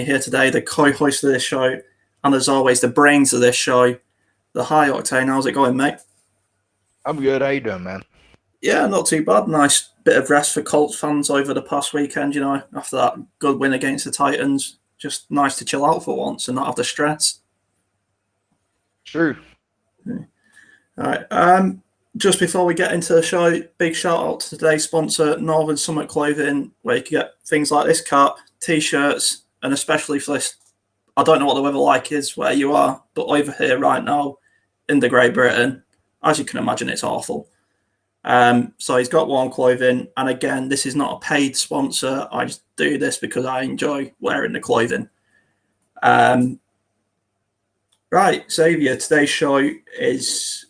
here today, the co-host of this show, and as always, the brains of this show, the High Octane. How's it going, mate? I'm good. How you doing, man? Yeah, not too bad. Nice bit of rest for Colts fans over the past weekend, after that good win against the Titans. Just nice to chill out for once and not have the stress. True. All right. Just before we get into the show, big shout out to today's sponsor, Northern Summit Clothing, where you can get things like this cap, t-shirts, and especially for this, I don't know what the weather like is where you are, but over here right now in the Great Britain, as you can imagine, it's awful. So he's got warm clothing, and again, this is not a paid sponsor. I just do this because I enjoy wearing the clothing. Right, Xavier, today's show is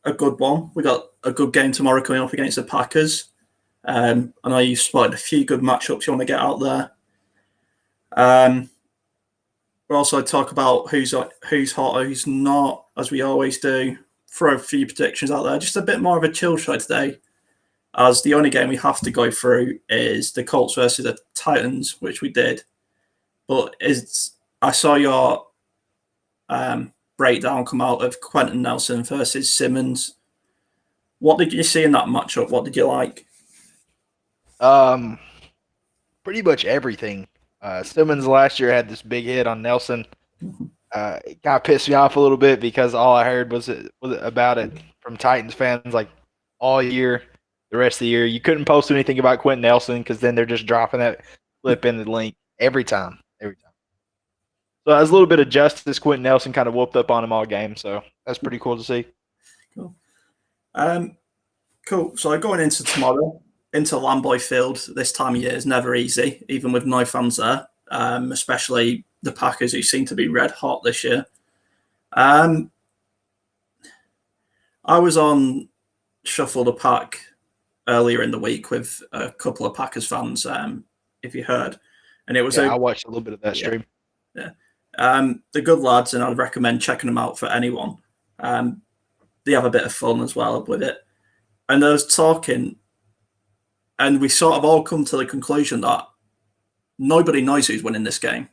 a good one. We got a good game tomorrow coming up against the Packers. I know you've spotted a few good matchups you want to get out there. We'll also talk about who's hot, who's not, as we always do. Throw a few predictions out there. Just a bit more of a chill show today, as the only game we have to go through is the Colts versus the Titans, which we did. But I saw your breakdown come out of Quentin Nelson versus Simmons. What did you see in that matchup? What did you like? Pretty much everything. Simmons last year had this big hit on Nelson. It kind of pissed me off a little bit because all I heard was about it from Titans fans like all year, the rest of the year. You couldn't post anything about Quentin Nelson because then they're just dropping that clip in the link every time. So as a little bit of justice, Quentin Nelson kind of whooped up on him all game. So that's pretty cool to see. Cool. Cool. So going into tomorrow, into Lambeau Field this time of year is never easy, even with no fans there, especially the Packers, who seem to be red hot this year. I was on Shuffle the Pack earlier in the week with a couple of Packers fans, if you heard. And it was I watched a little bit of that stream. Yeah. They're good lads, and I'd recommend checking them out for anyone. They have a bit of fun as well with it. And I was talking, and we sort of all come to the conclusion that nobody knows who's winning this game.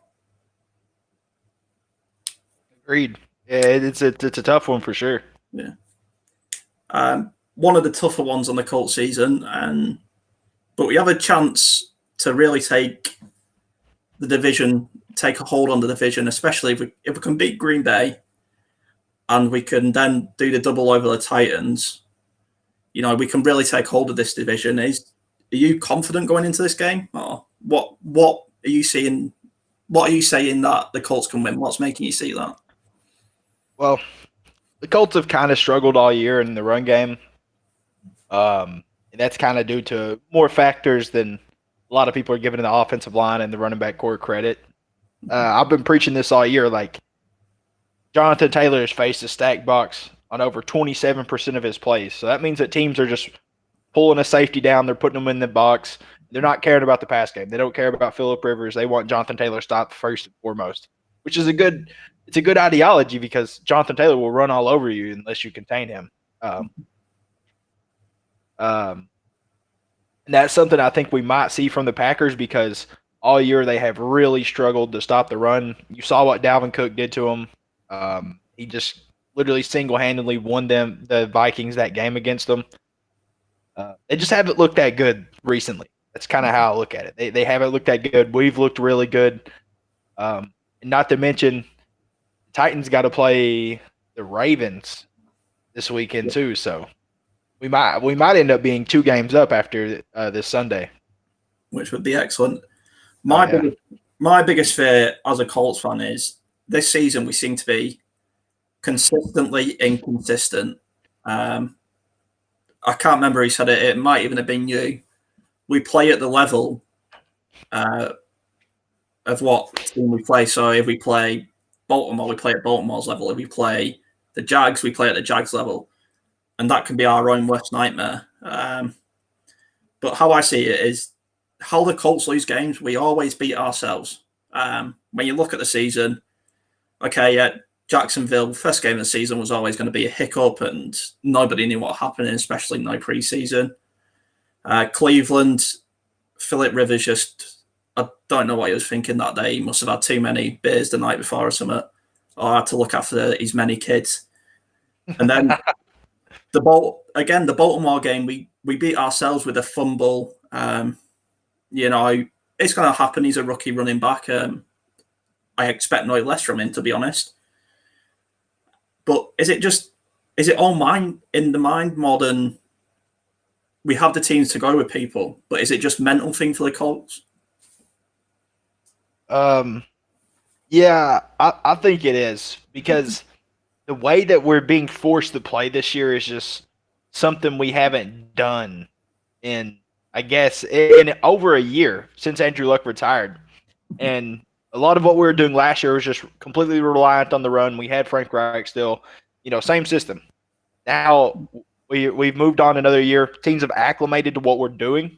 Agreed. Yeah, it's a tough one for sure. Yeah. One of the tougher ones on the Colts season, but we have a chance to really take the division, take a hold on the division, especially if we can beat Green Bay, and we can then do the double over the Titans. We can really take hold of this division. Are you confident going into this game, or what are you seeing? What are you saying that the Colts can win? What's making you see that? Well, the Colts have kind of struggled all year in the run game. And that's kind of due to more factors than a lot of people are giving the offensive line and the running back core credit. I've been preaching this all year. Like, Jonathan Taylor has faced a stack box on over 27% of his plays. So that means that teams are just pulling a safety down. They're putting them in the box. They're not caring about the pass game. They don't care about Phillip Rivers. They want Jonathan Taylor stopped first and foremost, which is a good ideology because Jonathan Taylor will run all over you unless you contain him. And that's something I think we might see from the Packers because all year they have really struggled to stop the run. You saw what Dalvin Cook did to him. He just literally single-handedly won the Vikings that game against them. They just haven't looked that good recently. That's kind of how I look at it. They haven't looked that good. We've looked really good. Not to mention, Titans got to play the Ravens this weekend too, so we might end up being 2 games up after this Sunday, which would be excellent. My biggest fear as a Colts fan is this season we seem to be consistently inconsistent. I can't remember who said it. It might even have been you. We play at the level of what team we play. So if we play Baltimore, we play at Baltimore's level. If we play the Jags, we play at the Jags level. And that can be our own worst nightmare. But how I see it is how the Colts lose games, we always beat ourselves. When you look at the season, Jacksonville, first game of the season was always going to be a hiccup and nobody knew what happened, especially no preseason. Cleveland, Phillip Rivers just I don't know what he was thinking that day. He must have had too many beers the night before or something. Or had to look after his many kids. And then the Baltimore game, we beat ourselves with a fumble. You know, it's going to happen. He's a rookie running back. I expect no less from him, to be honest. But is it all in the mind more than we have the teams to go with people? But is it just mental thing for the Colts? Yeah, I think it is, because the way that we're being forced to play this year is just something we haven't done in, I guess, in over a year since Andrew Luck retired. And a lot of what we were doing last year was just completely reliant on the run. We had Frank Reich still, same system. Now we've moved on another year. Teams have acclimated to what we're doing.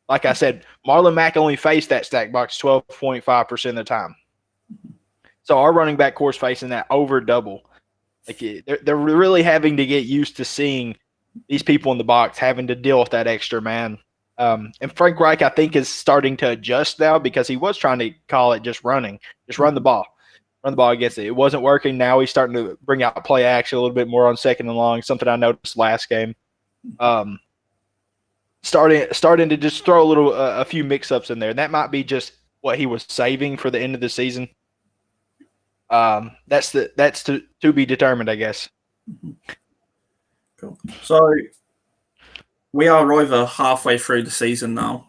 Like I said, Marlon Mack only faced that stack box 12.5% of the time. So our running back core's facing that over double. Like they're really having to get used to seeing these people in the box, having to deal with that extra man. And Frank Reich, I think, is starting to adjust now, because he was trying to call it just run the ball against it. It wasn't working. Now he's starting to bring out play action a little bit more on second and long, something I noticed last game. Starting to just throw a few mix-ups in there. And that might be just what he was saving for the end of the season. That's to be determined, I guess. Cool. So we are over halfway through the season now.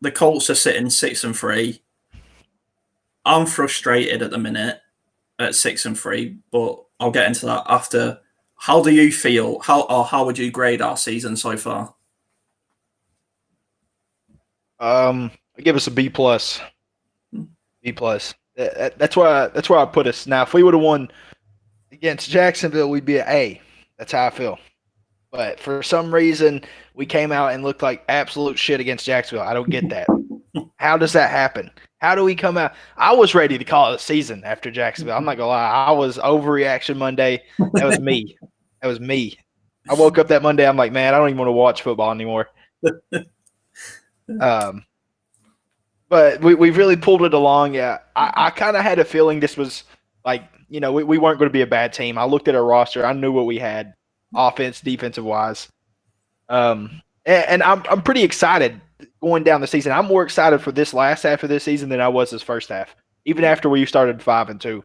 The Colts are sitting 6-3. I'm frustrated at the minute at 6-3, but I'll get into that after. How do you feel? How would you grade our season so far? I give us a B plus. B plus. That's where I put us. Now, if we would have won against Jacksonville, we'd be an A. That's how I feel. But for some reason, we came out and looked like absolute shit against Jacksonville. I don't get that. How does that happen? How do we come out? I was ready to call it a season after Jacksonville. I'm not going to lie. I was overreaction Monday. That was me. I woke up that Monday. I'm like, man, I don't even want to watch football anymore. But we really pulled it along. Yeah, I kind of had a feeling this was like, we weren't going to be a bad team. I looked at our roster. I knew what we had, offense, defensive wise. And I'm pretty excited going down the season. I'm more excited for this last half of this season than I was this first half, even after we started 5-2.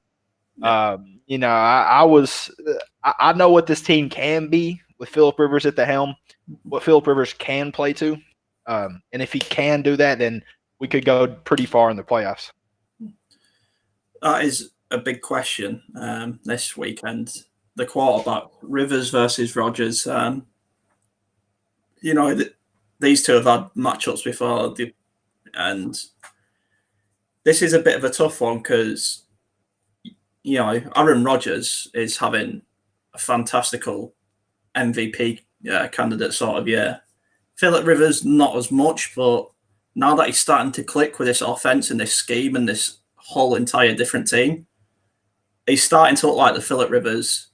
I know what this team can be with Phillip Rivers at the helm, what Phillip Rivers can play to. And if he can do that, then we could go pretty far in the playoffs. That is a big question this weekend. The quarterback, Rivers versus Rodgers. These two have had matchups before, and this is a bit of a tough one because, Aaron Rodgers is having a fantastical MVP candidate sort of year. Phillip Rivers, not as much, but now that he's starting to click with this offense and this scheme and this whole entire different team, he's starting to look like the Phillip Rivers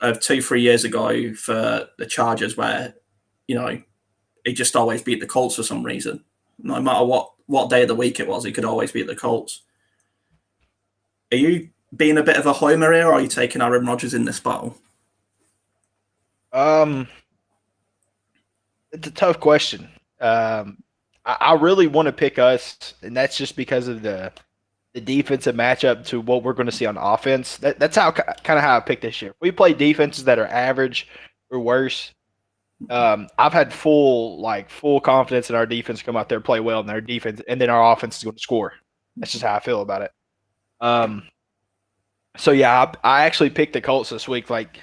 of 2-3 years ago for the Chargers, where, he just always beat the Colts for some reason. No matter what day of the week it was, he could always beat the Colts. Are you being a bit of a homer here, or are you taking Aaron Rodgers in this battle? It's a tough question. I really want to pick us, and that's just because of the defensive matchup to what we're going to see on offense. That's how I picked this year. If we play defenses that are average or worse, I've had full confidence in our defense to come out there and play well in their defense, and then our offense is going to score. That's just how I feel about it. So yeah, I actually picked the Colts this week. Like,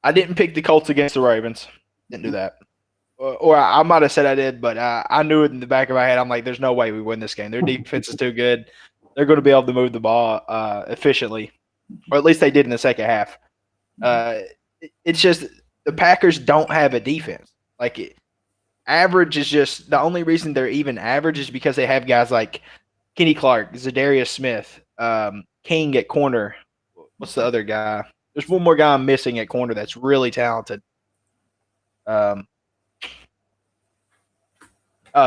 I didn't pick the Colts against the Ravens. Didn't do that. Or I might have said I did, but I knew it in the back of my head. I'm like, there's no way we win this game. Their defense is too good. They're going to be able to move the ball efficiently, or at least they did in the second half. It's just the Packers don't have a defense. Average is just the only reason they're even average is because they have guys like Kenny Clark, Zadarius Smith, King at corner. What's the other guy? There's one more guy I'm missing at corner that's really talented.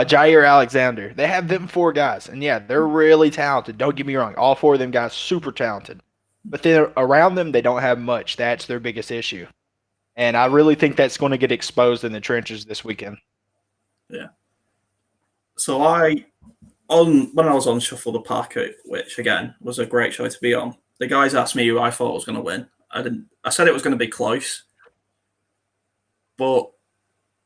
Jair Alexander. They have them 4 guys, and yeah, they're really talented. Don't get me wrong, all 4 of them guys super talented. But then around them, they don't have much. That's their biggest issue, and I really think that's going to get exposed in the trenches this weekend. Yeah. So when I was on Shuffle the Pack, which again was a great show to be on, the guys asked me who I thought was going to win. I said it was going to be close, but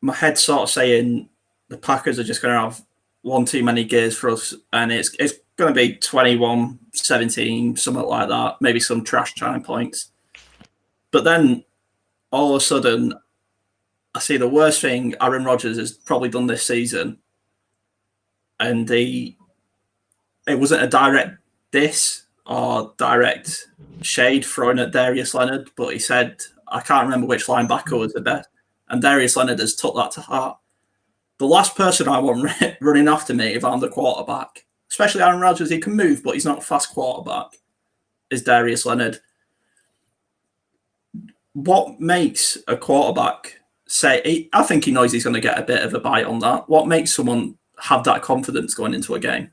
my head's sort of saying the Packers are just going to have one too many gears for us, and it's going to be 21-17, something like that, maybe some trash time points. But then all of a sudden, I see the worst thing Aaron Rodgers has probably done this season, and it wasn't a direct diss or direct shade thrown at Darius Leonard, but he said, I can't remember which linebacker was the best, and Darius Leonard has took that to heart. The last person I want running after me if I'm the quarterback, especially Aaron Rodgers, he can move, but he's not a fast quarterback, is Darius Leonard. What makes a quarterback say, I think he knows he's going to get a bit of a bite on that. What makes someone have that confidence going into a game?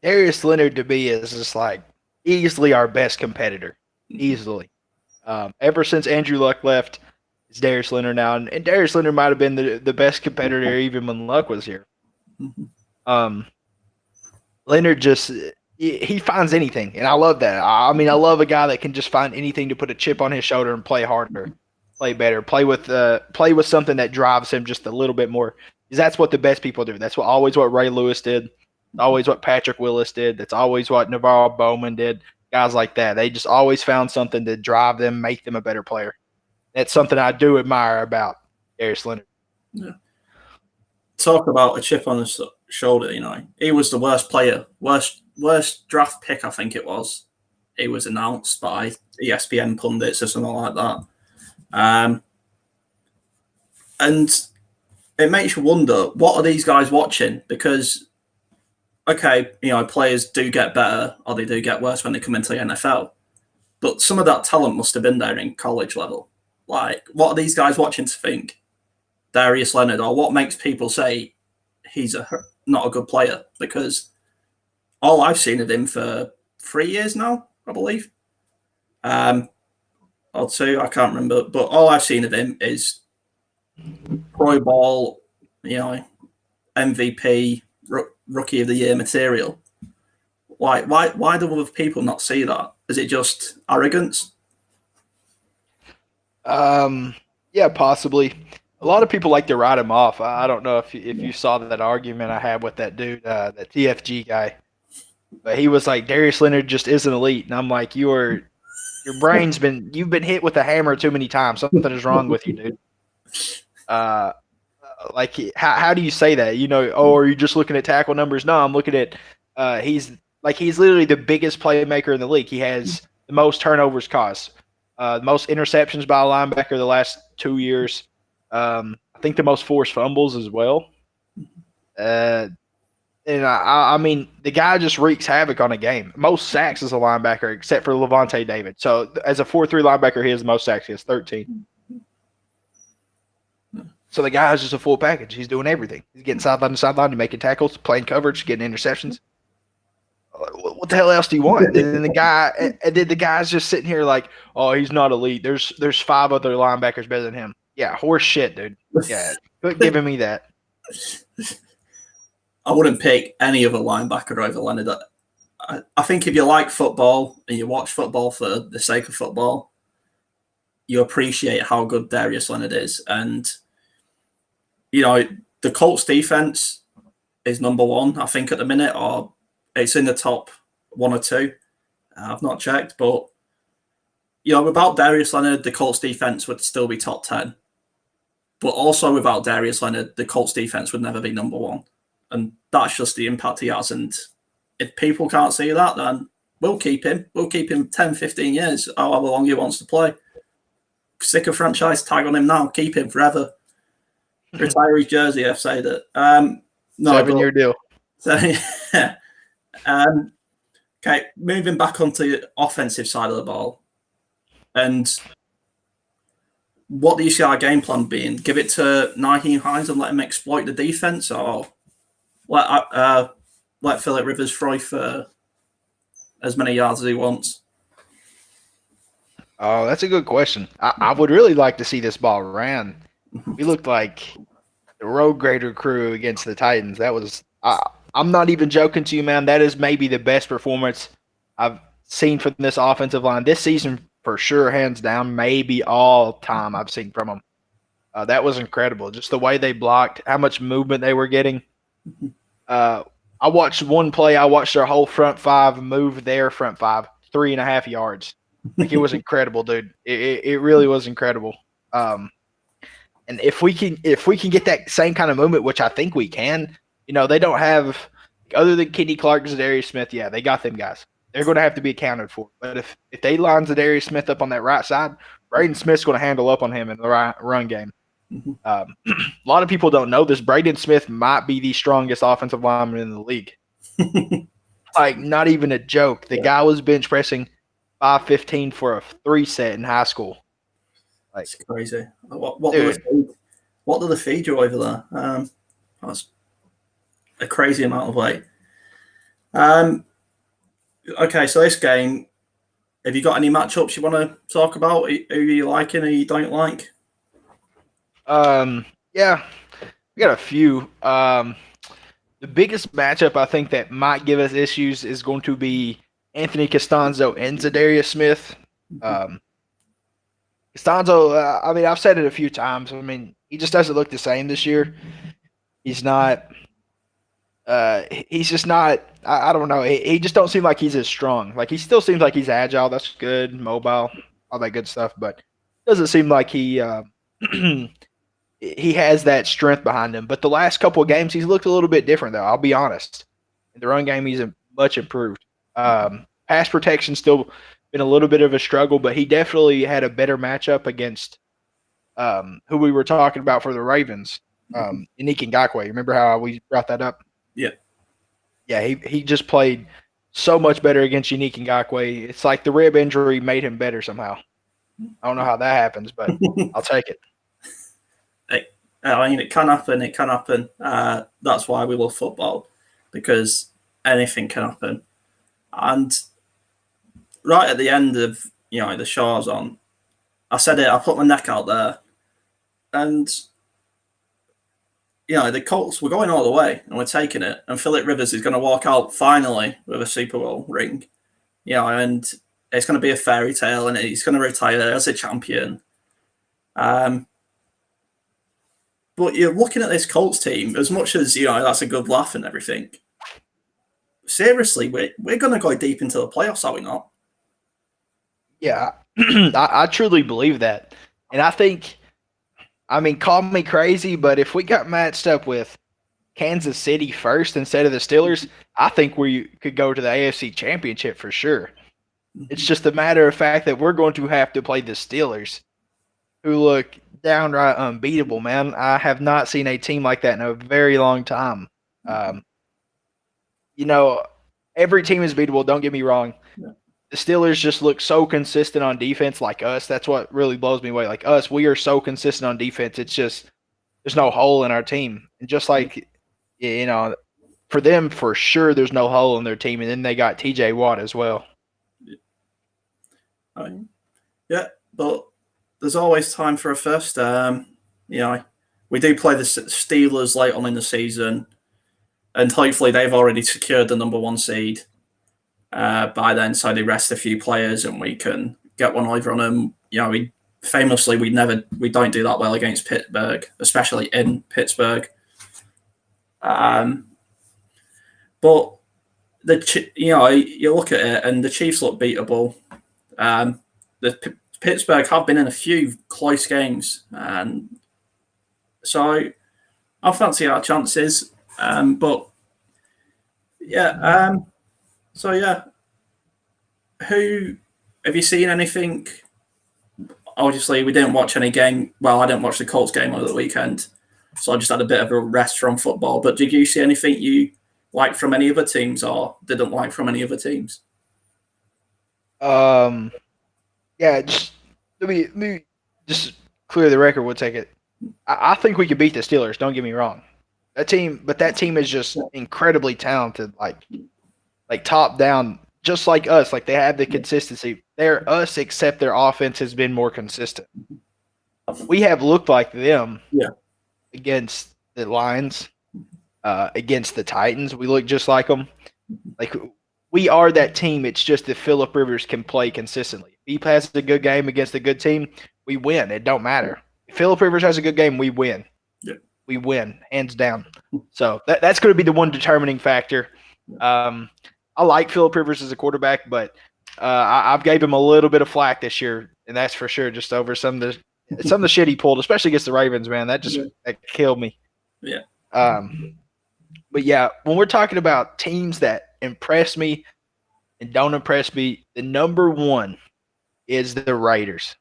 Darius Leonard to me is just like easily our best competitor. Easily. Ever since Andrew Luck left, it's Darius Leonard now. And Darius Leonard might have been the best competitor even when Luck was here. Leonard just he finds anything, and I love that. I mean, I love a guy that can just find anything to put a chip on his shoulder and play harder, play better, play with something that drives him just a little bit more. Because that's what the best people do. That's always what Ray Lewis did. Always what Patrick Willis did. That's always what Navarro Bowman did. Guys like that. They just always found something to drive them, make them a better player. That's something I do admire about Darius Leonard. Yeah. Talk about a chip on his shoulder, He was the worst player, worst draft pick, I think it was. It was announced by ESPN pundits or something like that. And it makes you wonder, what are these guys watching? Because okay, players do get better or they do get worse when they come into the NFL. But some of that talent must have been there in college level. Like, what are these guys watching to think Darius Leonard, or what makes people say he's not a good player? Because all I've seen of him for 3 years now, I believe. Or 2, I can't remember. But all I've seen of him is Pro Bowl, MVP, Rookie of the Year material. Why do other people not see that? Is it just arrogance? Yeah, possibly. A lot of people like to write him off. I don't know if you saw that argument I had with that dude, that TFG guy. But he was like, Darius Leonard just isn't elite, and I'm like, your brain's you've been hit with a hammer too many times. Something is wrong with you, dude. Like, how do you say that? Are you just looking at tackle numbers? No, I'm looking at he's literally the biggest playmaker in the league. He has the most turnovers caused, the most interceptions by a linebacker the last 2 years. I think the most forced fumbles as well. And I mean, the guy just wreaks havoc on a game. Most sacks as a linebacker, except for Levante David. So as a 4-3 linebacker, he has the most sacks. He has 13. So the guy is just a full package. He's doing everything. He's getting sideline to sideline, making tackles, playing coverage, getting interceptions. What the hell else do you want? And then the guy's just sitting here like, oh, he's not elite. There's 5 other linebackers better than him. Yeah, horse shit, dude. Yeah, quit giving me that. I wouldn't pick any other linebacker over Leonard. I think if you like football and you watch football for the sake of football, you appreciate how good Darius Leonard is. And the Colts defense is number 1, I think, at the minute, or it's in the top 1 or 2. I've not checked, but without Darius Leonard, the Colts defense would still be top 10. But also without Darius Leonard, the Colts defense would never be number 1. And that's just the impact he has. And if people can't see that, then we'll keep him. We'll keep him 10, 15 years, however long he wants to play. Stick a franchise tag on him now. Keep him forever. Retire his jersey, I've said it. 7-year deal. So, yeah. Okay, moving back onto the offensive side of the ball. And what do you see our game plan being? Give it to Naheem Hines and let him exploit the defense, or let Philip Rivers throw for as many yards as he wants? Oh, that's a good question. I would really like to see this ball ran. We looked like the road grader crew against the Titans. That was I'm not even joking to you, man. That is maybe the best performance I've seen from this offensive line this season for sure, hands down. Maybe all time I've seen from them. That was incredible. Just the way they blocked, how much movement they were getting. I watched one play. I watched their whole front five move their front five 3.5 yards. Like, it was incredible, dude. It really was incredible. And if we can get that same kind of movement, which I think we can, they don't have, other than Kenny Clark, Zadarius Smith. Yeah, they got them guys. They're going to have to be accounted for. But if they line Zadarius Smith up on that right side, Braden Smith's going to handle up on him in the run game. A lot of people don't know this. Braden Smith might be the strongest offensive lineman in the league. Like, not even a joke. The guy was bench pressing 515 for a 3-set in high school. Like, it's crazy. What do they feed you over there? That's a crazy amount of weight. Okay, so this game, have you got any matchups you want to talk about? Who you liking, who you don't like? Yeah, we got a few. The biggest matchup I think that might give us issues is going to be Anthony Costanzo and Zadarius Smith. Costanzo, I've said it a few times. He just doesn't look the same this year. He's not. He's just not. I don't know. He just don't seem like he's as strong. Like, he still seems like he's agile. That's good, mobile, all that good stuff. But doesn't seem like he he has that strength behind him. But the last couple of games, he's looked a little bit different, though. I'll be honest. In the run game, he's much improved. Pass protection still been a little bit of a struggle, but he definitely had a better matchup against who we were talking about for the Ravens, Yannick Ngakoue. Remember how we brought that up? Yeah. Yeah, he just played so much better against Yannick Ngakoue. It's like the rib injury made him better somehow. I don't know how that happens, but I'll take it. It can happen. It can happen. That's why we love football, because anything can happen. And right at the end of the show's on, I said it. I put my neck out there, and the Colts were going all the way, and we're taking it. And Philip Rivers is going to walk out finally with a Super Bowl ring, and it's going to be a fairy tale, and he's going to retire as a champion. But you're looking at this Colts team, as much as that's a good laugh and everything. Seriously, we're going to go deep into the playoffs, are we not? Yeah, I truly believe that. And I think, call me crazy, but if we got matched up with Kansas City first instead of the Steelers, I think we could go to the AFC Championship for sure. It's just a matter of fact that we're going to have to play the Steelers, who look downright unbeatable, man. I have not seen a team like that in a very long time. Every team is beatable, don't get me wrong. Yeah. The Steelers just look so consistent on defense, like us. That's what really blows me away. Like us, we are so consistent on defense. It's just there's no hole in our team. And just like, for them, for sure, there's no hole in their team. And then they got TJ Watt as well. Yeah, but there's always time for a first. We do play the Steelers late on in the season, and hopefully they've already secured the number 1 seed by then, so they rest a few players and we can get one over on them. We don't do that well against Pittsburgh, especially in Pittsburgh. But you look at it and the Chiefs look beatable. The Pittsburgh have been in a few close games, and so I fancy our chances. Who have you seen anything? Obviously, we didn't watch any game. Well, I didn't watch the Colts game over the weekend, so I just had a bit of a rest from football. But did you see anything you liked from any other teams or didn't like from any other teams? Yeah, just let me just clear the record. We'll take it. I think we could beat the Steelers. Don't get me wrong. That team is just incredibly talented. Like top down, just like us. Like they have the consistency. They're us, except their offense has been more consistent. We have looked like them against the Lions, against the Titans. We look just like them. Like we are that team. It's just that Phillip Rivers can play consistently. If he has a good game against a good team, we win. It don't matter. If Phillip Rivers has a good game, we win. Yeah. We win, hands down. So that's going to be the one determining factor. I like Phillip Rivers as a quarterback, but I've gave him a little bit of flack this year, and that's for sure. Just over some of the shit he pulled, especially against the Ravens, man. That killed me. Yeah. But yeah, when we're talking about teams that impress me and don't impress me, the number one is the Raiders.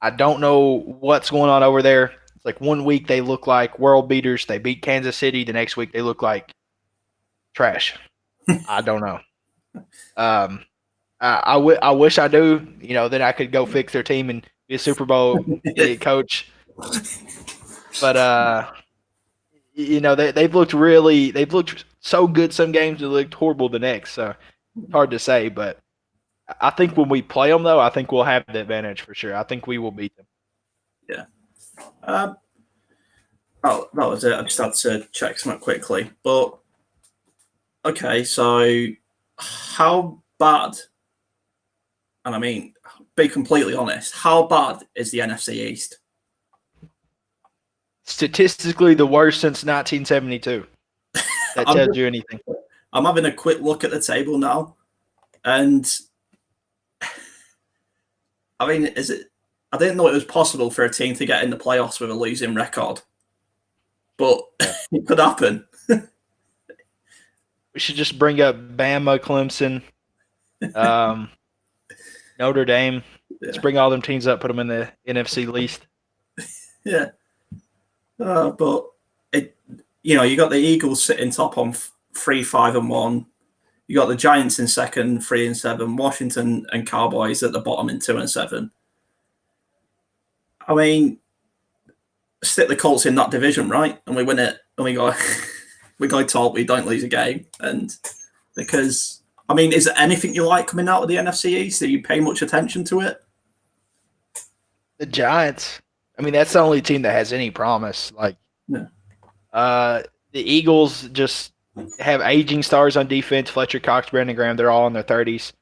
I don't know what's going on over there. It's like one week they look like world beaters. They beat Kansas City. The next week they look like trash. I don't know. I wish I do. Then I could go fix their team and be a Super Bowl coach. But they've looked so good some games. They looked horrible the next. So it's hard to say, but I think when we play them though, I think we'll have the advantage for sure. I think we will beat them. Yeah. That was it. I just had to check something quickly, but. Okay, so how bad, and I mean, be completely honest, how bad is the NFC East? Statistically, the worst since 1972. That tells you anything. I'm having a quick look at the table now, and I mean, I didn't know it was possible for a team to get in the playoffs with a losing record, but it could happen. We should just bring up Bama, Clemson, Notre Dame. Let's bring all them teams up, put them in the NFC least. Yeah. But you got the Eagles sitting top on 3-5-1. You got the Giants in second, 3-7. Washington and Cowboys at the bottom in 2-7. I mean, stick the Colts in that division, right? And we win it, and we go top. We don't lose a game, and because I mean, is there anything you like coming out of the NFC East? Do you pay much attention to it? The Giants. I mean, that's the only team that has any promise. The Eagles just have aging stars on defense. Fletcher Cox, Brandon Graham, they're all in their 30s.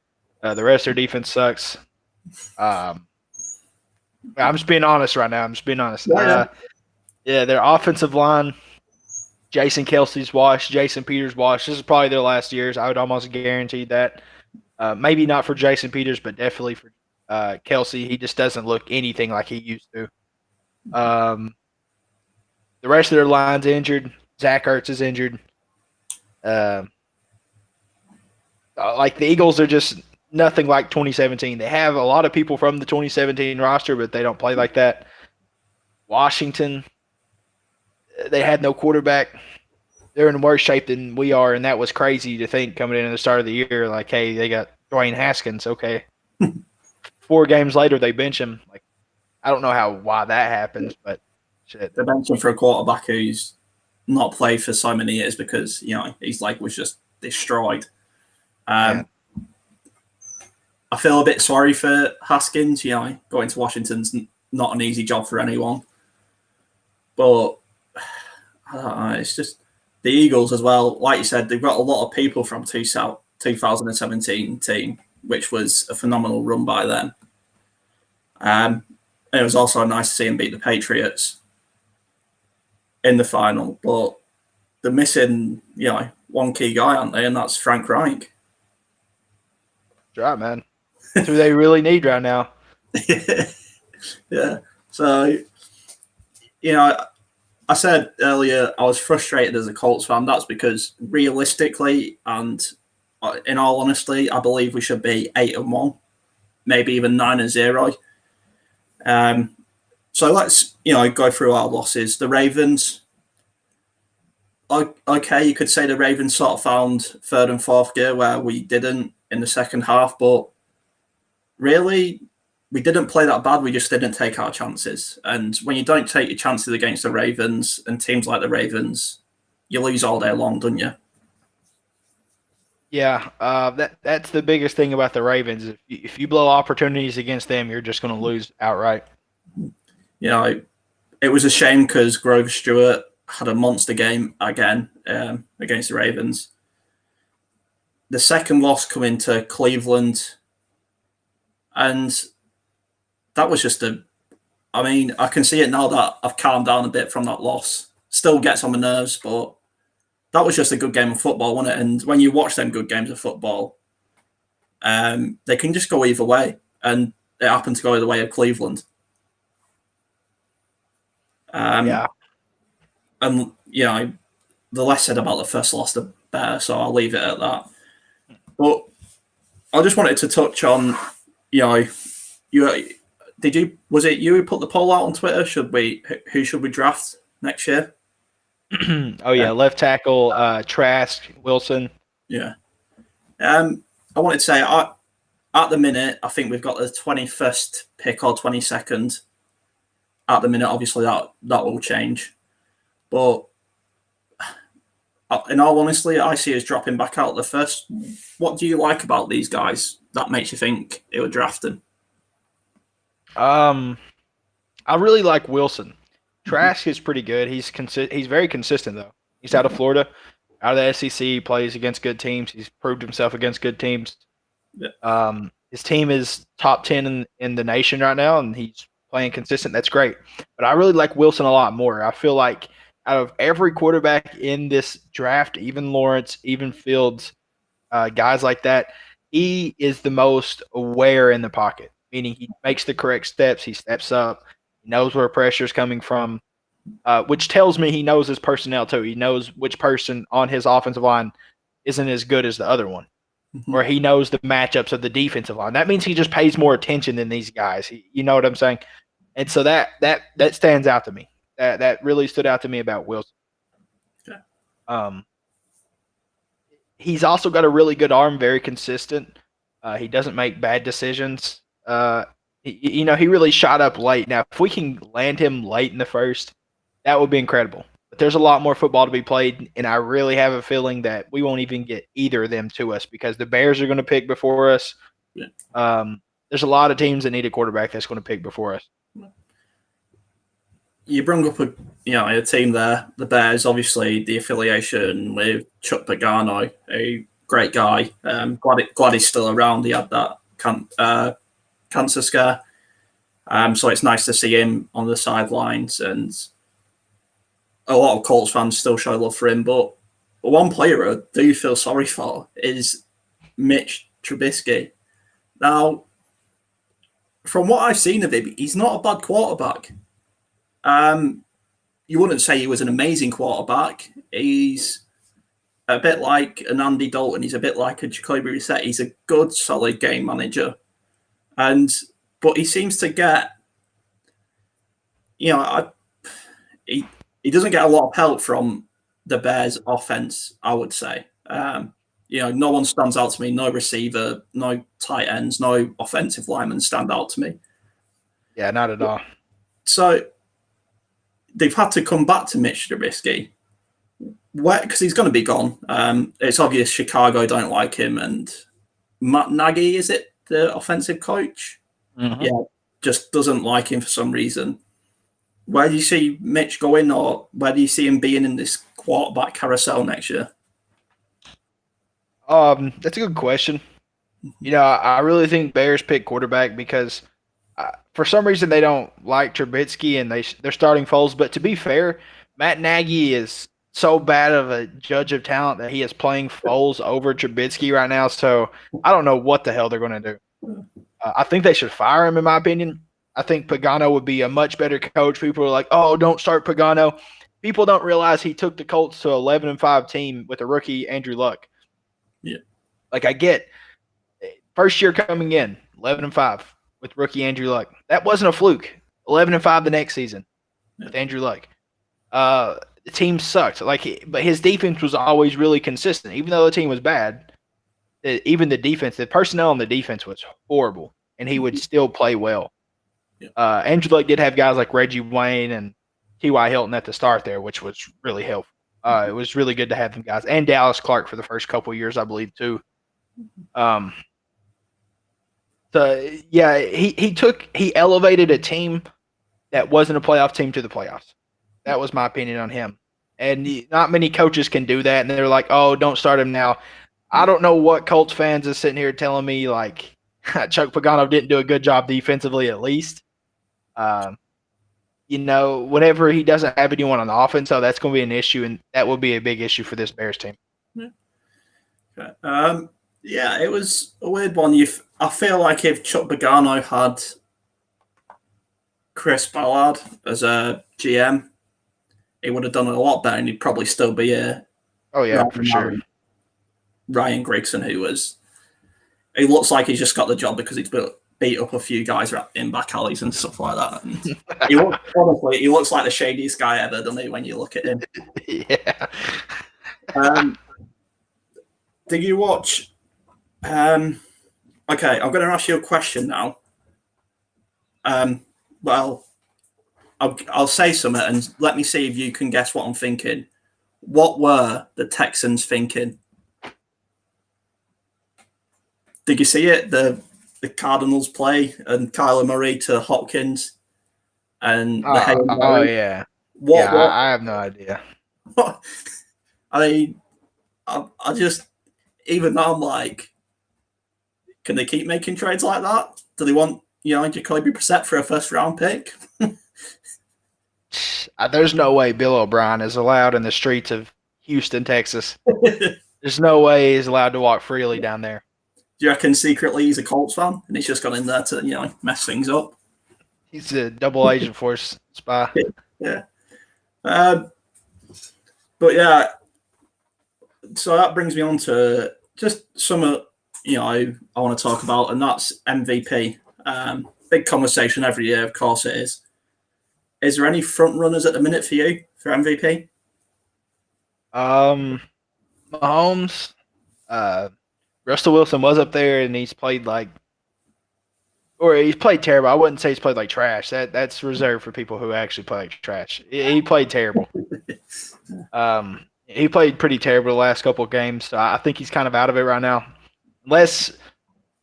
The rest of their defense sucks. I'm just being honest right now. Their offensive line. Jason Kelsey's washed. Jason Peters washed. This is probably their last years. I would almost guarantee that. Maybe not for Jason Peters, but definitely for Kelsey. He just doesn't look anything like he used to. The rest of their line's injured. Zach Ertz is injured. The Eagles are just nothing like 2017. They have a lot of people from the 2017 roster, but they don't play like that. Washington, they had no quarterback. They're in worse shape than we are, and that was crazy to think coming in at the start of the year. Like, hey, they got Dwayne Haskins. Okay. 4 games later, they bench him. Like, I don't know why that happens, but shit. They bench him for a quarterback who's not played for so many years because his leg was just destroyed. I feel a bit sorry for Haskins. Going to Washington's not an easy job for anyone, but I don't know. It's just the Eagles as well. Like you said, they've got a lot of people from 2017 team, which was a phenomenal run by them. And it was also nice to see them beat the Patriots in the final. But they're missing, one key guy, aren't they? And that's Frank Reich. That's right, man. That's who they really need right now. Yeah. So, I said earlier I was frustrated as a Colts fan. That's because realistically and in all honesty, I believe we should be 8-1, maybe even 9-0. So let's go through our losses. The Ravens. Okay, you could say the Ravens sort of found third and fourth gear where we didn't in the second half, but really we didn't play that bad. We just didn't take our chances. And when you don't take your chances against the Ravens and teams like the Ravens, you lose all day long, don't you? Yeah, that's the biggest thing about the Ravens. If you blow opportunities against them, you're just going to lose outright. You know, it was a shame because Grover Stewart had a monster game again against the Ravens. The second loss coming to Cleveland, and that was just I can see it now that I've calmed down a bit from that loss. Still gets on my nerves, but that was just a good game of football, wasn't it? And when you watch them good games of football, they can just go either way. And it happened to go the way of Cleveland. Yeah. And, the less said about the first loss, the better. So I'll leave it at that. But I just wanted to touch on, was it you who put the poll out on Twitter? Who should we draft next year? Oh yeah, left tackle, Trask, Wilson. Yeah. I wanted to say, at the minute, I think we've got the 21st pick or 22nd. At the minute, obviously that will change, but in all honesty, I see us dropping back out the first. What do you like about these guys that makes you think they were drafting? I really like Wilson. Trask is pretty good. He's very consistent though. He's out of Florida, out of the SEC. Plays against good teams. He's proved himself against good teams. Yeah. His team is top 10 in the nation right now, and he's playing consistent. That's great. But I really like Wilson a lot more. I feel like out of every quarterback in this draft, even Lawrence, even Fields, guys like that, he is the most aware in the pocket, meaning he makes the correct steps. He steps up. He knows where pressure is coming from, which tells me he knows his personnel too. He knows which person on his offensive line isn't as good as the other one, or he knows the matchups of the defensive line. That means he just pays more attention than these guys. You know what I'm saying? And so that stands out to me. That really stood out to me about Wilson. Okay. He's also got a really good arm, very consistent. He doesn't make bad decisions. He really shot up late. Now, if we can land him late in the first, that would be incredible. But there's a lot more football to be played, and I really have a feeling that we won't even get either of them to us because the Bears are going to pick before us. Yeah. There's a lot of teams that need a quarterback that's going to pick before us. You bring up a team there, the Bears. Obviously, the affiliation with Chuck Pagano, a great guy. Glad he's still around. He had that cancer scare, so it's nice to see him on the sidelines, and a lot of Colts fans still show love for him. But one player I do feel sorry for is Mitch Trubisky. Now, from what I've seen of him, he's not a bad quarterback. You wouldn't say he was an amazing quarterback. He's a bit like an Andy Dalton. He's a bit like a Jacoby Brissett. He's a good, solid game manager. But he seems to get, he doesn't get a lot of help from the Bears offense, I would say. No one stands out to me. No receiver, no tight ends, no offensive linemen stand out to me. Yeah, not at all. So they've had to come back to Mitch Trubisky because he's going to be gone. It's obvious Chicago don't like him, and Matt Nagy, is it the offensive coach? Mm-hmm. Yeah, just doesn't like him for some reason. Where do you see Mitch going, or where do you see him being in this quarterback carousel next year? That's a good question. I really think Bears pick quarterback because for some reason they don't like Trubisky and they're starting Foles. But to be fair, Matt Nagy is so bad of a judge of talent that he is playing Foles over Trubisky right now. So I don't know what the hell they're going to do. I think they should fire him, in my opinion. I think Pagano would be a much better coach. People are like, oh, don't start Pagano. People don't realize he took the Colts to 11-5 team with a rookie, Andrew Luck. Yeah. Like I get first year coming in, 11-5 with rookie Andrew Luck. That wasn't a fluke. 11-5 the next season with Andrew Luck. The team sucked. But his defense was always really consistent. Even though the team was bad, even the defense, the personnel on the defense was horrible. and he would still play well. Yeah. Andrew Luck did have guys like Reggie Wayne and T.Y. Hilton at the start there, which was really helpful. It was really good to have them guys, and Dallas Clark for the first couple of years, I believe, too. So yeah, he elevated a team that wasn't a playoff team to the playoffs. That was my opinion on him. And not many coaches can do that. And they're like, oh, don't start him now. I don't know what Colts fans is sitting here telling me like Chuck Pagano didn't do a good job defensively at least. Whenever he doesn't have anyone on the offense, so that's going to be an issue, and that will be a big issue for this Bears team. Yeah. Okay. Yeah, it was a weird one. I feel like if Chuck Pagano had Chris Ballard as a GM, he would have done it a lot better, and he'd probably still be a. Oh yeah, for sure. Ryan Grigson, he looks like he's just got the job because he's beat up a few guys in back alleys and stuff like that. And he looks like the shadiest guy ever, doesn't he? When you look at him. Yeah. Did you watch? Okay, I'm going to ask you a question now. Well, I'll say something and let me see if you can guess what I'm thinking. What were the Texans thinking? Did you see it? The Cardinals play and Kyler Murray to Hopkins and the yeah. What? I have no idea. I just even now I'm like, can they keep making trades like that? Do they want Jacoby Brissett for a first round pick? There's no way Bill O'Brien is allowed in the streets of Houston, Texas. There's no way he's allowed to walk freely down there. Do you reckon secretly he's a Colts fan and he's just gone in there to mess things up? He's a double agent force spy. Yeah. But yeah, so that brings me on to just some of I want to talk about, and that's MVP. Big conversation every year, of course it is. Is there any front runners at the minute for you for MVP? Mahomes, Russell Wilson was up there, and he's played he's played terrible. I wouldn't say he's played like trash. That's reserved for people who actually play like trash. He played terrible. He played pretty terrible the last couple of games. So I think he's kind of out of it right now. Unless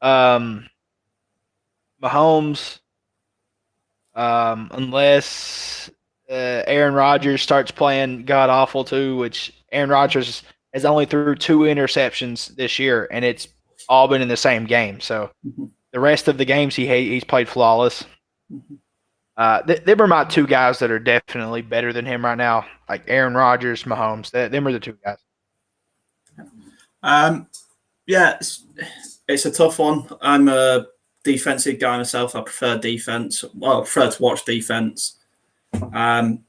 Mahomes, unless Aaron Rodgers starts playing god awful too, which Aaron Rodgers has only threw 2 interceptions this year, and it's all been in the same game. So the rest of the games he's played flawless. Them are my 2 guys that are definitely better than him right now, like Aaron Rodgers, Mahomes. Them are the 2 guys. Yeah, it's a tough one. I'm a defensive guy myself. I prefer defense. Well, I prefer to watch defense. So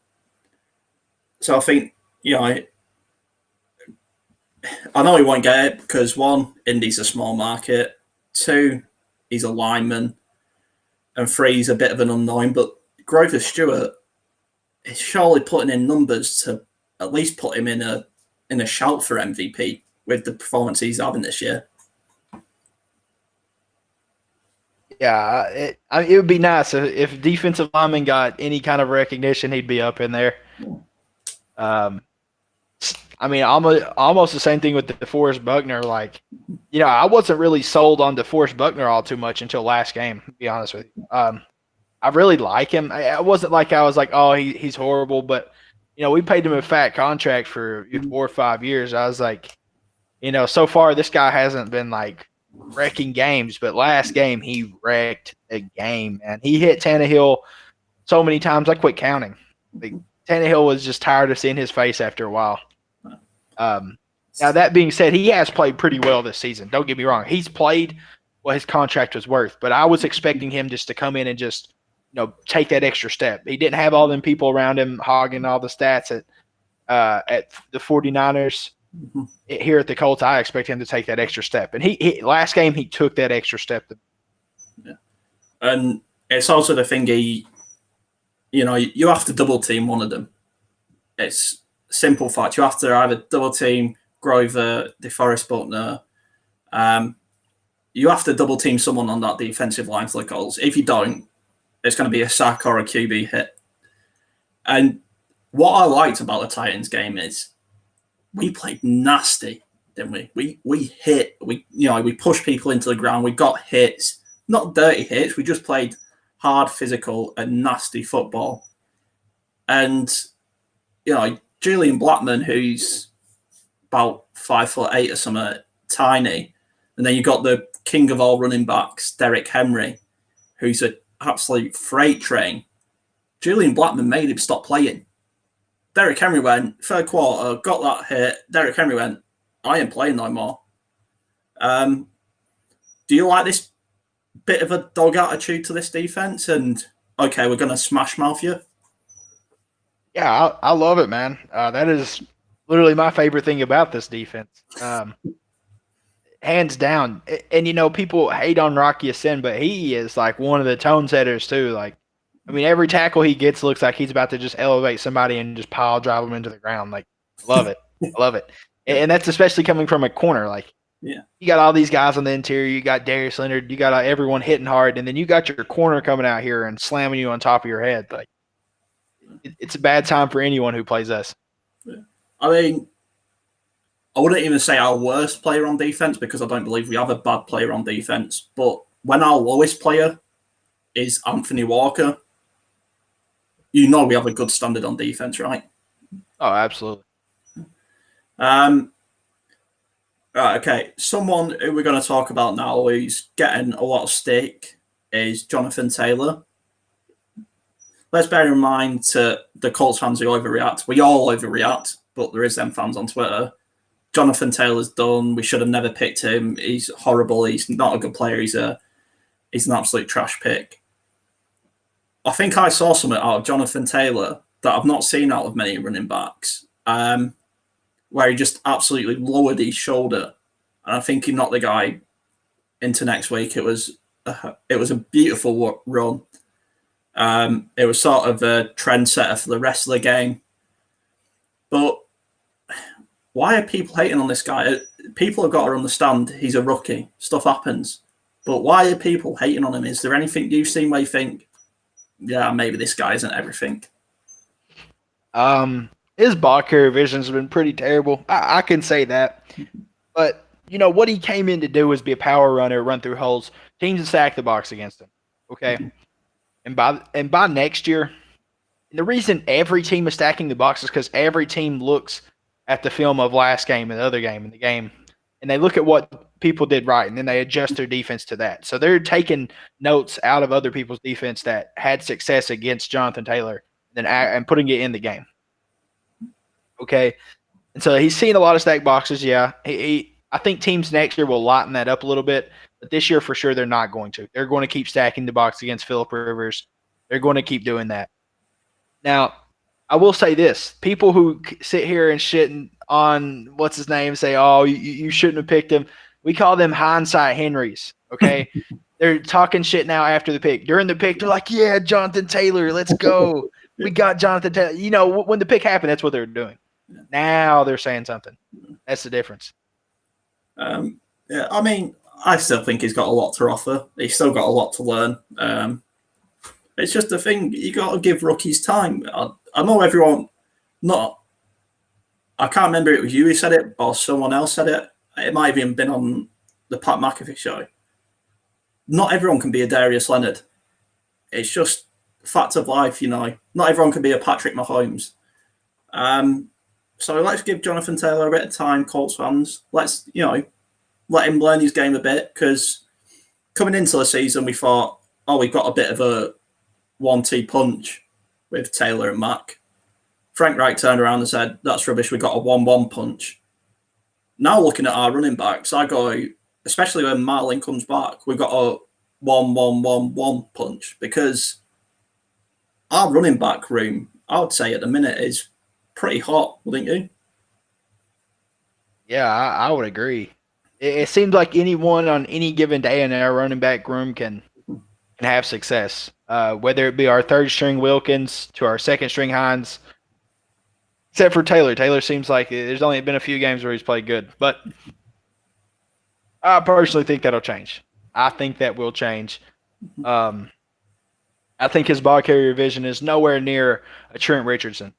I think I know he won't get it because 1, Indy's a small market. 2, he's a lineman. And 3, he's a bit of an unknown. But Grover Stewart is surely putting in numbers to at least put him in a shout for MVP with the performance he's having this year. Yeah, it would be nice if defensive lineman got any kind of recognition, he'd be up in there. Almost the same thing with DeForest Buckner. I wasn't really sold on DeForest Buckner all too much until last game, to be honest with you. I really like him. I wasn't like I was like, oh, he's horrible, but we paid him a fat contract for 4 or 5 years. I was like, so far this guy hasn't been wrecking games, but last game he wrecked the game, and he hit Tannehill so many times I quit counting. Tannehill was just tired of seeing his face after a while. Now that being said, he has played pretty well this season. Don't get me wrong; he's played what his contract was worth. But I was expecting him just to come in and just take that extra step. He didn't have all them people around him hogging all the stats at the 49ers. Mm-hmm. Here at the Colts, I expect him to take that extra step. And he last game he took that extra step. Yeah. And it's also the thing you have to double team one of them. It's a simple fact. You have to either double team Grover, DeForest Buckner. you have to double team someone on that defensive line for the goals. If you don't, it's going to be a sack or a QB hit. And what I liked about the Titans game is we played nasty, didn't we? We hit, we pushed people into the ground. We got hits, not dirty hits. We just played hard, physical, and nasty football. And Julian Blackman, who's about 5'8" or something, tiny, and then you got the king of all running backs, Derrick Henry, who's an absolute freight train. Julian Blackman made him stop playing. Derrick Henry went, third quarter, got that hit. Derrick Henry went, I ain't playing no more. Do you like this bit of a dog attitude to this defense? And, okay, we're going to smash mouth you? Yeah, I love it, man. That is literally my favorite thing about this defense. Hands down. And, people hate on Rocky Ya-Sin, but he is like one of the tone setters too. Like, I mean, every tackle he gets looks like he's about to just elevate somebody and just pile drive them into the ground. Like, love it. I love it. And that's especially coming from a corner. Like, yeah, you got all these guys on the interior. You got Darius Leonard. You got everyone hitting hard. And then you got your corner coming out here and slamming you on top of your head. Like, it's a bad time for anyone who plays us. Yeah. I mean, I wouldn't even say our worst player on defense because I don't believe we have a bad player on defense. But when our lowest player is Anthony Walker, we have a good standard on defense, right? Oh, absolutely. Right, okay. Someone who we're going to talk about now who's getting a lot of stick is Jonathan Taylor. Let's bear in mind to the Colts fans who overreact. We all overreact, but there is them fans on Twitter. Jonathan Taylor's done. We should have never picked him. He's horrible. He's not a good player. He's an absolute trash pick. I think I saw something out of Jonathan Taylor that I've not seen out of many running backs, where he just absolutely lowered his shoulder, and I think he knocked the guy into next week. It was a beautiful run. It was sort of a trendsetter for the rest of the game. But why are people hating on this guy? People have got to understand he's a rookie. Stuff happens. But why are people hating on him? Is there anything you've seen where you think, yeah, maybe this guy isn't everything? His ball carrier vision's been pretty terrible. I can say that. But, what he came in to do was be a power runner, run through holes. Teams to stack the box against him. Okay? And by next year, the reason every team is stacking the box is because every team looks at the film of last game and the other game and the game, and they look at what people did right, and then they adjust their defense to that. So they're taking notes out of other people's defense that had success against Jonathan Taylor and putting it in the game. Okay? And so he's seen a lot of stack boxes, yeah. I think teams next year will lighten that up a little bit. But this year, for sure, they're not going to. They're going to keep stacking the box against Phillip Rivers. They're going to keep doing that. Now, I will say this. People who sit here and shit on, what's his name, say, oh, you shouldn't have picked him. We call them hindsight Henrys, okay? They're talking shit now after the pick. During the pick, they're like, yeah, Jonathan Taylor, let's go. We got Jonathan Taylor. When the pick happened, that's what they were doing. Now they're saying something. That's the difference. Yeah, I mean, I still think he's got a lot to offer. He's still got a lot to learn. It's just the thing, you got to give rookies time. I know everyone, I can't remember if it was you who said it or someone else said it. It might have even been on the Pat McAfee show. Not everyone can be a Darius Leonard. It's just fact of life, Not everyone can be a Patrick Mahomes. So let's give Jonathan Taylor a bit of time, Colts fans. Let's, let him learn his game a bit, because coming into the season, we thought, we've got a bit of a 1-2 punch with Taylor and Mack. Frank Reich turned around and said, that's rubbish, we got a 1-1 punch. Now looking at our running backs, I go, especially when Marlin comes back, we've got a 1-1-1-1 punch, because our running back room, I would say at the minute, is pretty hot, wouldn't you? Yeah, I would agree. It seems like anyone on any given day in our running back room can have success, whether it be our third string Wilkins to our second string Hines, except for Taylor. Taylor seems like there's only been a few games where he's played good. But I personally think that'll change. I think that will change. I think his ball carrier vision is nowhere near a Trent Richardson.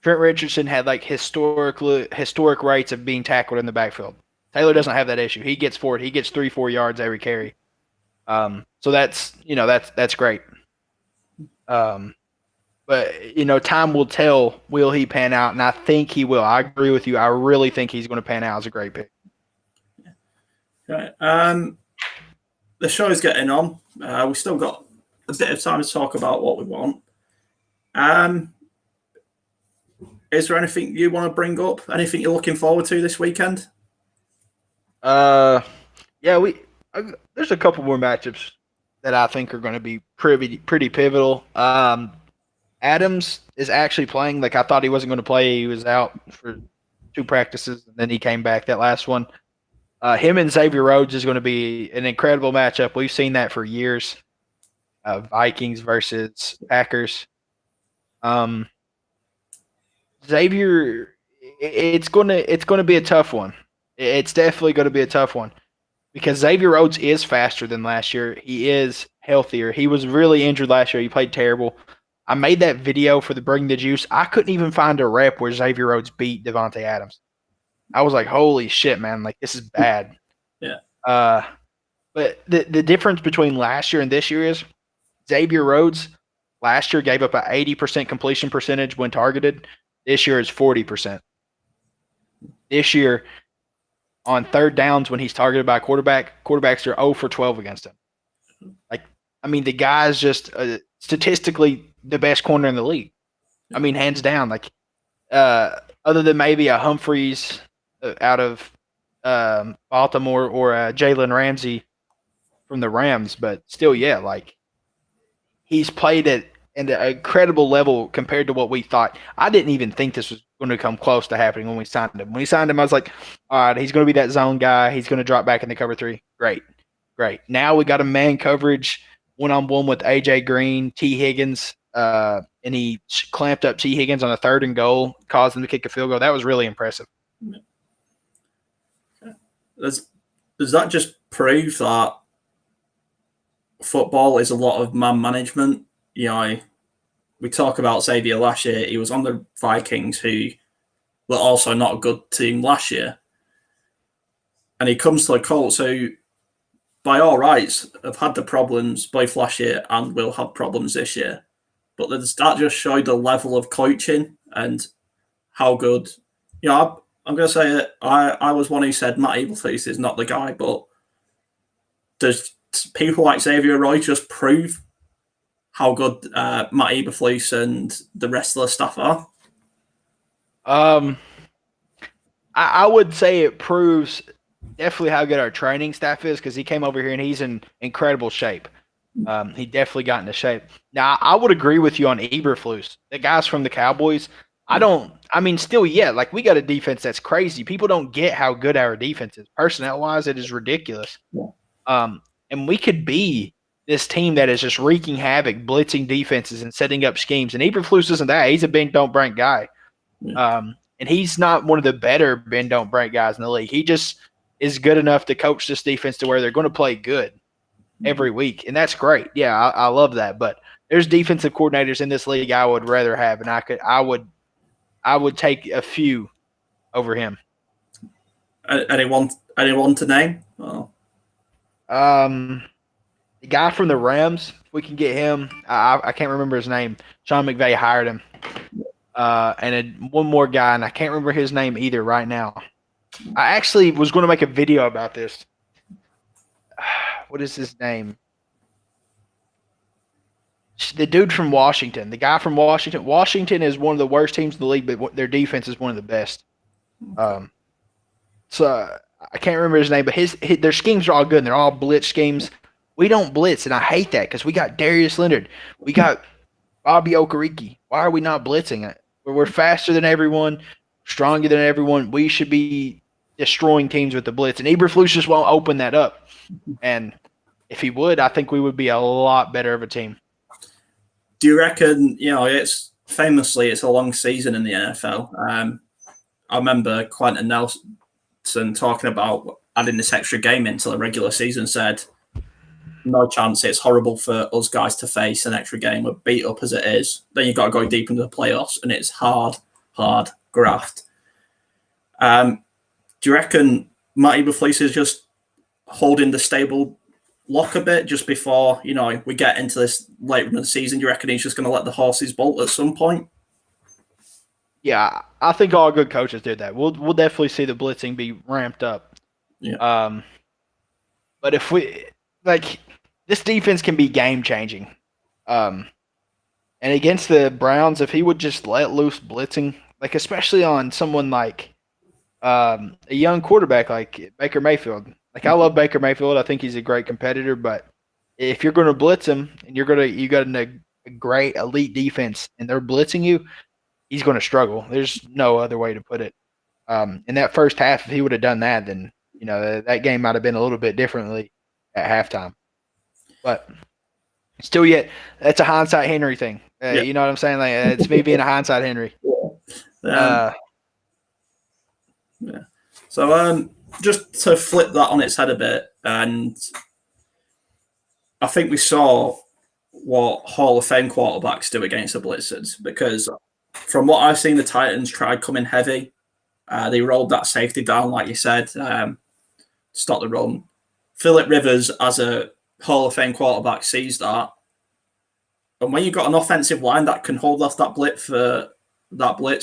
Trent Richardson had like historic rates of being tackled in the backfield. Taylor doesn't have that issue. He gets forward. He gets 3-4 yards every carry. So that's great. But time will tell. Will he pan out? And I think he will. I agree with you. I really think he's going to pan out as a great pick. Okay. The show's getting on. We've still got a bit of time to talk about what we want. Is there anything you want to bring up? Anything you're looking forward to this weekend? There's a couple more matchups that I think are going to be pretty pivotal. Adams is actually playing. Like I thought he wasn't going to play. He was out for 2 practices, and then he came back that last one. Him and Xavier Rhodes is going to be an incredible matchup. We've seen that for years. Vikings versus Packers. Xavier, it's going to be a tough one. It's definitely going to be a tough one because Xavier Rhodes is faster than last year. He is healthier. He was really injured last year. He played terrible. I made that video for the Bring the Juice. I couldn't even find a rep where Xavier Rhodes beat Devontae Adams. I was like, holy shit, man. Like, this is bad. Yeah. But the difference between last year and this year is Xavier Rhodes last year gave up an 80% completion percentage when targeted. This year is 40%. This year, on third downs when he's targeted by a quarterback, quarterbacks are 0 for 12 against him. Like, I mean, the guy's just statistically the best corner in the league. I mean, hands down. Like, other than maybe a Humphreys out of Baltimore or a Jalen Ramsey from the Rams, but still, yeah, like he's played at an incredible level compared to what we thought. I didn't even think this was going to come close to happening when we signed him. When we signed him, I was like, all right, he's going to be that zone guy. He's going to drop back in the cover 3. Great. Now we got a man coverage one-on-one with A.J. Green, T. Higgins, and he clamped up T. Higgins on a 3rd and goal, caused him to kick a field goal. That was really impressive. Does that just prove that football is a lot of man management? We talk about Xavier last year. He was on the Vikings, who were also not a good team last year. And he comes to the Colts, who, by all rights, have had the problems both last year and will have problems this year. But does that just show the level of coaching and how good? I'm going to say it. I was one who said Matt Eberflus is not the guy, but does people like Xavier Roy just prove how good Matt Eberflus and the rest of the staff are? I would say it proves definitely how good our training staff is because he came over here and he's in incredible shape. He definitely got into shape. Now, I would agree with you on Eberflus. The guys from the Cowboys, still, yeah, like we got a defense that's crazy. People don't get how good our defense is. Personnel-wise, it is ridiculous. Yeah. And we could be this team that is just wreaking havoc, blitzing defenses and setting up schemes. And Eberflus isn't that. He's a bend, don't break guy. Yeah. And he's not one of the better bend, don't break guys in the league. He just is good enough to coach this defense to where they're going to play good every week. And that's great. Yeah, I love that. But there's defensive coordinators in this league I would rather have, and I would take a few over him. Anyone to name? Oh. The guy from the Rams, if we can get him, I can't remember his name. Sean McVay hired him. And one more guy, and I can't remember his name either right now. I actually was going to make a video about this. What is his name? The dude from Washington. The guy from Washington. Washington is one of the worst teams in the league, but their defense is one of the best. So I can't remember his name, but their schemes are all good, and they're all blitz schemes. We don't blitz, and I hate that because we got Darius Leonard. We got Bobby Okereke. Why are we not blitzing it? We're faster than everyone, stronger than everyone. We should be destroying teams with the blitz, and Eberflus just won't open that up. And if he would, I think we would be a lot better of a team. Do you reckon, it's a long season in the NFL. I remember Quentin Nelson talking about adding this extra game into the regular season, said, no chance, it's horrible for us guys to face an extra game. We're beat up as it is. Then you've got to go deep into the playoffs, and it's hard graft. Do you reckon Matty Fleece is just holding the stable lock a bit just before, we get into this later in the season? Do you reckon he's just going to let the horses bolt at some point? Yeah, I think all good coaches do that. We'll definitely see the blitzing be ramped up. Yeah. But if we this defense can be game changing. And against the Browns, if he would just let loose blitzing, especially on someone like a young quarterback like Baker Mayfield. I love Baker Mayfield. I think he's a great competitor, but if you're going to blitz him and you got a great elite defense and they're blitzing you, he's going to struggle. There's no other way to put it. In that first half, if he would have done that, then that game might have been a little bit differently at halftime. But still, yet that's a hindsight Henry thing. Yeah. You know what I'm saying? It's me being a hindsight Henry. Yeah. So just to flip that on its head a bit, and I think we saw what Hall of Fame quarterbacks do against the blitzers, because from what I've seen, the Titans tried coming heavy. They rolled that safety down, like you said, stop the run. Philip Rivers, as a Hall of Fame quarterback, sees that. And when you've got an offensive line that can hold off that blitz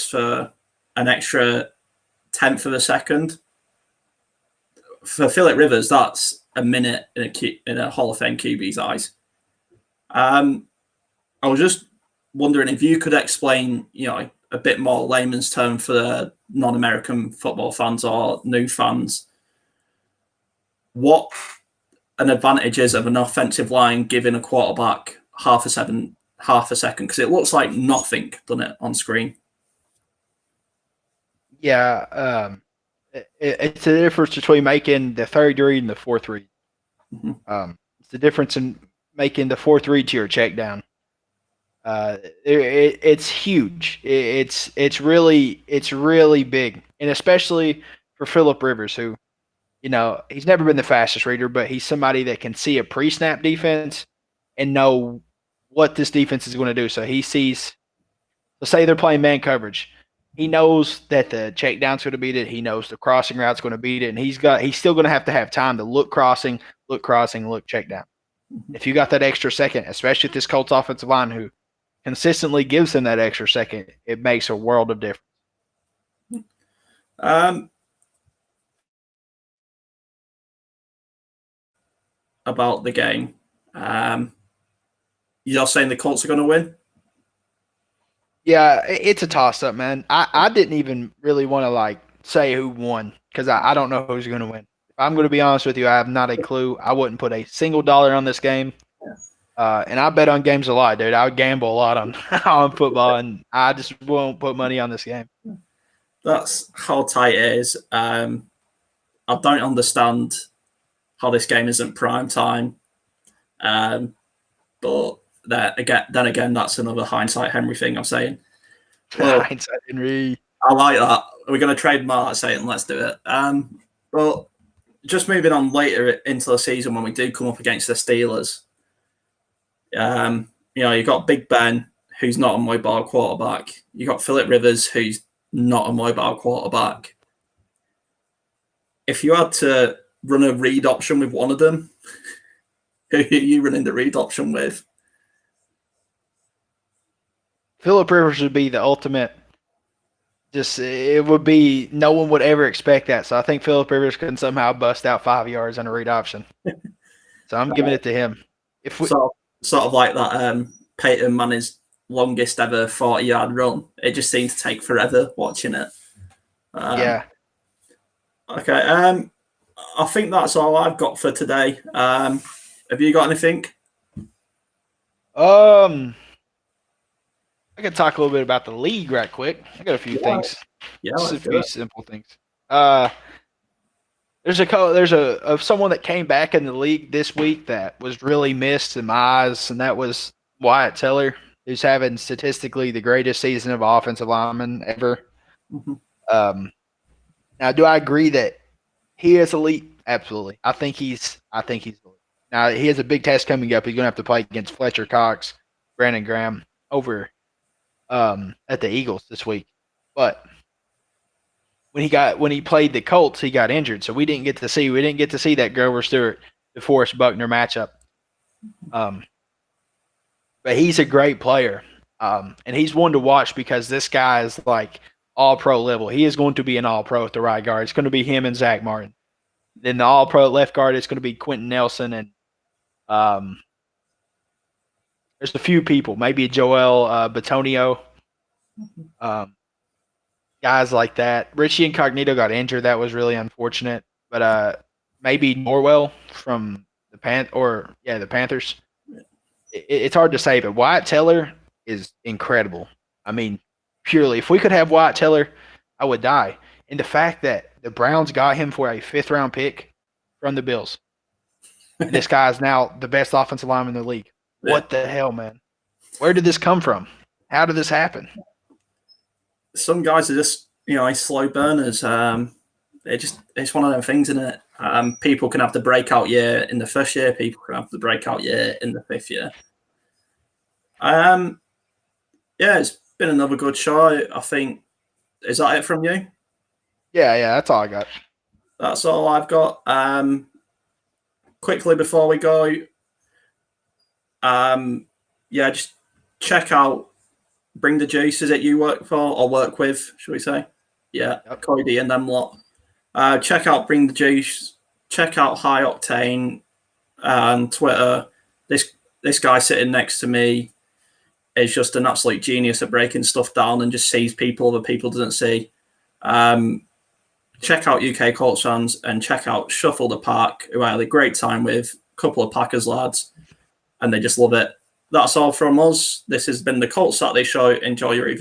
for an extra tenth of a second, for Philip Rivers, that's a minute in a Hall of Fame QB's eyes. I was just wondering if you could explain, a bit more layman's term for the non-American football fans or new fans, what an advantage is of an offensive line giving a quarterback half a second, because it looks like nothing, doesn't it, on screen? Yeah, it's the difference between making the third read and the fourth read. Mm-hmm. It's the difference in making the fourth read to your check down. It's huge. It's really big, and especially for Philip Rivers, who, he's never been the fastest reader, but he's somebody that can see a pre-snap defense and know what this defense is going to do. So he sees, let's say they're playing man coverage. He knows that the check down's going to beat it. He knows the crossing route's going to beat it, and he's still going to have time to look crossing, look check down. If you got that extra second, especially with this Colts offensive line who consistently gives him that extra second, it makes a world of difference. About the game, you're saying the Colts are going to win? Yeah, it's a toss-up, man. I didn't even really want to say who won because I don't know who's going to win. If I'm going to be honest with you, I have not a clue. I wouldn't put a single dollar on this game. And I bet on games a lot, dude. I would gamble a lot on football, and I just won't put money on this game. That's how tight it is. I don't understand how this game isn't prime time. But then again, that's another hindsight Henry thing I'm saying. Well, hindsight Henry. I like that. We're going to trademark that saying. Let's do it. But just moving on later into the season when we do come up against the Steelers, you got Big Ben, who's not a mobile quarterback. You got Philip Rivers, who's not a mobile quarterback. If you had to run a read option with one of them, who are you running the read option with? Philip Rivers would be the ultimate. It would be, no one would ever expect that. So I think Philip Rivers can somehow bust out 5 yards on a read option. So I'm giving it to him. Sort of like that Peyton Manning's longest ever 40-yard run. It just seemed to take forever watching it. Yeah. Okay. I think that's all I've got for today. Have you got anything? I can talk a little bit about the league right quick. I got a few things. Yeah, just a few simple things. There's someone that came back in the league this week that was really missed in my eyes, and that was Wyatt Teller, who's having statistically the greatest season of offensive lineman ever. Mm-hmm. Now, do I agree that he is elite? absolutely. I think he's. Now he has a big test coming up. He's going to have to play against Fletcher Cox, Brandon Graham over at the Eagles this week. But when he played the Colts, he got injured, so we didn't get to see that Grover Stewart, DeForest Buckner matchup. But he's a great player, and he's one to watch because this guy is like all-pro level. He is going to be an all-pro at the right guard. It's going to be him and Zach Martin. Then the all-pro left guard, it's going to be Quentin Nelson and there's a few people, maybe Joel Batonio, guys like that. Richie Incognito got injured. That was really unfortunate. But maybe Norwell from the Panthers. It's hard to say, but Wyatt Teller is incredible. I mean, purely, if we could have Wyatt Teller, I would die. And the fact that the Browns got him for a 5th-round pick from the Bills. This guy is now the best offensive lineman in the league. Yeah. What the hell, man? Where did this come from? How did this happen? Some guys are just, slow burners. It's one of them things, isn't it? People can have the breakout year in the first year. People can have the breakout year in the 5th year. It's been another good show. I think. Is that it from you? Yeah, that's all I got. That's all I've got. Quickly before we go, just check out Bring the Juice. Is it you work for or work with, should we say? Yeah, yep. Cody and them lot. Check out Bring the Juice. Check out High Octane on Twitter. This guy sitting next to me is just an absolute genius at breaking stuff down and just sees people other people doesn't see. Check out UK Colts fans and check out Shuffle the Park, who I had a great time with, a couple of Packers lads, and they just love it. That's all from us. This has been the Colts Saturday Show. Enjoy your evening.